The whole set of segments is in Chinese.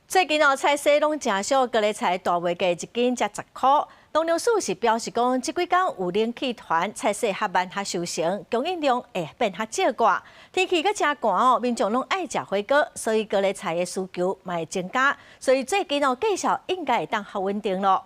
最近菜市拢真少，各类菜大卖价一斤才10块。农粮署是表示讲，这几天有冷气团菜市较慢较收成，供应量会变较少寡。天气阁真寒哦，民众拢爱食火锅，所以各类菜的需求嘛会增加。所以最近价格应该会当较稳定咯。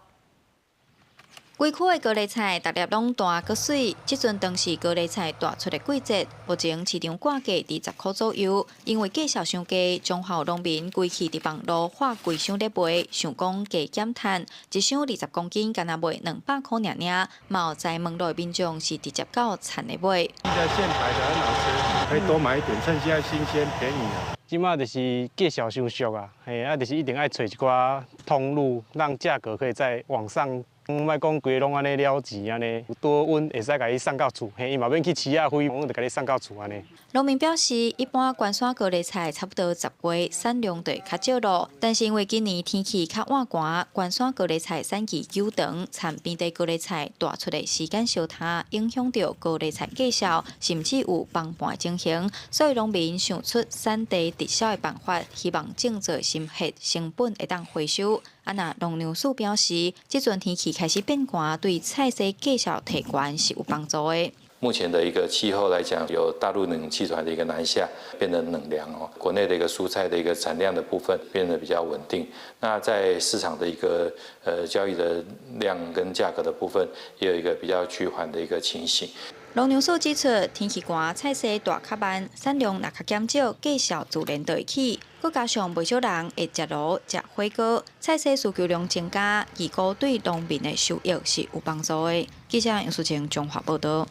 规区的高丽菜逐粒拢大佮水，即阵当是高丽菜大出的季节。目前市场挂价伫10块左右，因为价格伤低，中华农民规气伫网络画规箱咧卖，想讲价减摊，一箱20公斤，敢若卖200块尔尔。嘛有在门路的民众是直接到田里买。现在现采的很好吃，可以多买一点，趁现在新鲜便宜啊。 即马就是价小伤俗啊，嘿，就是一定爱找一寡通路，让价格可以再往上。 莫讲规个拢安尼了钱安尼，有多稳会使甲伊送到厝，嘿，伊嘛免去饲啊费，我就甲你送到厝安尼。农民表示，一般关山高丽菜差不多10月产量就会较少咯，但是因为今年天气较晚寒，关山高丽菜产期久长，产边地高丽菜大出的时间相差，影响到高丽菜价销，甚至有崩盘情形。所以农民想出产地直销的办法，希望种做心血，成本会当回收。 那农粮署表示，这阵天气开始变寒，对菜市价销提悬是有帮助的。目前的一个气候来讲，有大陆冷气团的一个南下，变得冷凉哦。国内的一个蔬菜的一个产量的部分变得比较稳定。那在市场的一个交易的量跟价格的部分，也有一个比较趋缓的一个情形。 农粮署指出，天气寒，菜市大较慢，产量若较减少，价销自然就会起。佮加上不少人会食卤、食火锅，菜市需求量增加，预估对农民的收益是有帮助的。记者杨淑晴综合报道。